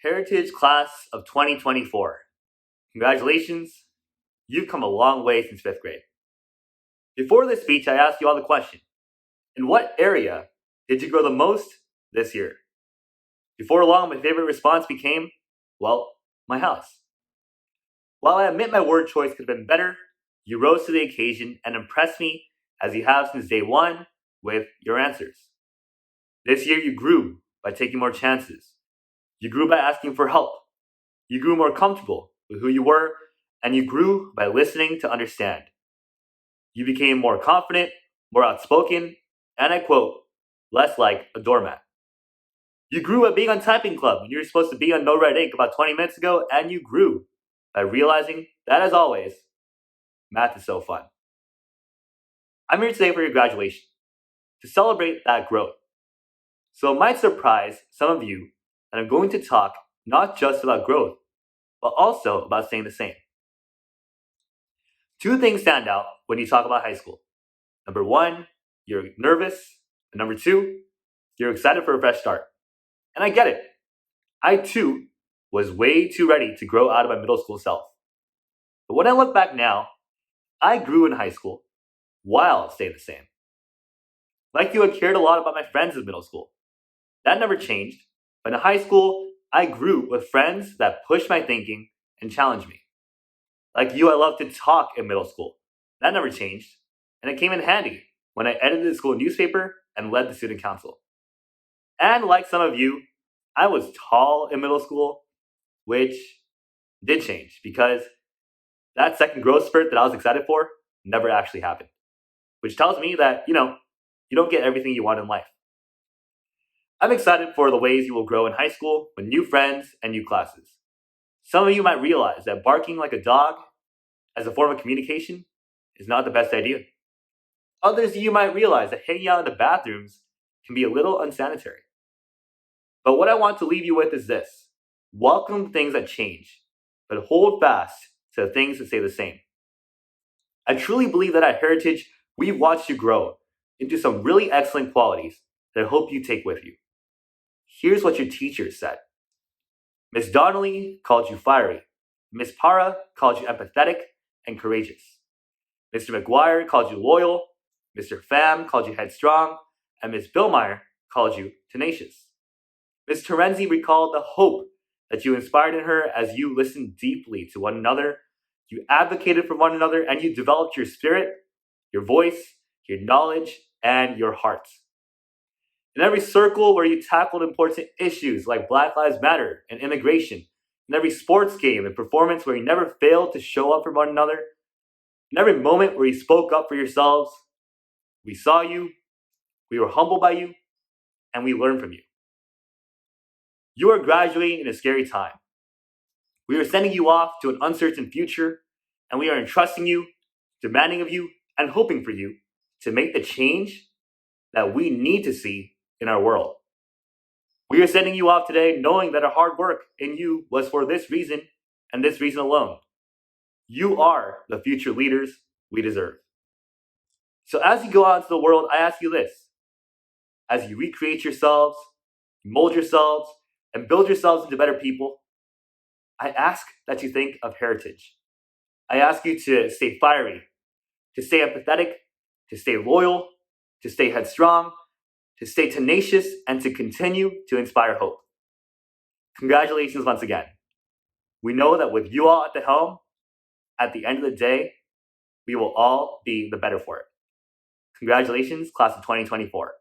Heritage Class of 2024. Congratulations, you've come a long way since 5th grade. Before this speech, I asked you all the question: in what area did you grow the most this year? Before long, my favorite response became, well, my house. While I admit my word choice could have been better, you rose to the occasion and impressed me as you have since day one with your answers. This year you grew by taking more chances. You grew by asking for help. You grew more comfortable with who you were, and you grew by listening to understand. You became more confident, more outspoken, and I quote, less like a doormat. You grew by being on typing club when you were supposed to be on No Red Ink about 20 minutes ago, and you grew by realizing that, as always, math is so fun. I'm here today for your graduation, to celebrate that growth. So it might surprise some of you that I'm going to talk not just about growth, but also about staying the same. Two things stand out when you talk about high school. Number one, you're nervous. And number two, you're excited for a fresh start. And I get it. I too was way too ready to grow out of my middle school self. But when I look back now, I grew in high school while staying the same. Like you, I cared a lot about my friends in middle school. That never changed. But in high school, I grew with friends that pushed my thinking and challenged me. Like you, I loved to talk in middle school. That never changed. And it came in handy when I edited the school newspaper and led the student council. And like some of you, I was tall in middle school, which did change because that second growth spurt that I was excited for never actually happened. Which tells me that, you don't get everything you want in life. I'm excited for the ways you will grow in high school with new friends and new classes. Some of you might realize that barking like a dog as a form of communication is not the best idea. Others of you might realize that hanging out in the bathrooms can be a little unsanitary. But what I want to leave you with is this: welcome things that change, but hold fast to the things that stay the same. I truly believe that at Heritage, we've watched you grow into some really excellent qualities that I hope you take with you. Here's what your teachers said. Miss Donnelly called you fiery. Miss Para called you empathetic and courageous. Mr. McGuire called you loyal. Mr. Pham called you headstrong. And Miss Billmeyer called you tenacious. Ms. Terenzi recalled the hope that you inspired in her as you listened deeply to one another, you advocated for one another, and you developed your spirit, your voice, your knowledge, and your heart. In every circle where you tackled important issues like Black Lives Matter and immigration, in every sports game and performance where you never failed to show up for one another, in every moment where you spoke up for yourselves, we saw you, we were humbled by you, and we learned from you. You are graduating in a scary time. We are sending you off to an uncertain future, and we are entrusting you, demanding of you, and hoping for you to make the change that we need to see in our world. We are sending you off today knowing that our hard work in you was for this reason and this reason alone. You are the future leaders we deserve. So as you go out into the world, I ask you this: as you recreate yourselves, mold yourselves, and build yourselves into better people, I ask that you think of Heritage. I ask you to stay fiery, to stay empathetic, to stay loyal, to stay headstrong, to stay tenacious, and to continue to inspire hope. Congratulations once again. We know that with you all at the helm, at the end of the day, we will all be the better for it. Congratulations, class of 2024.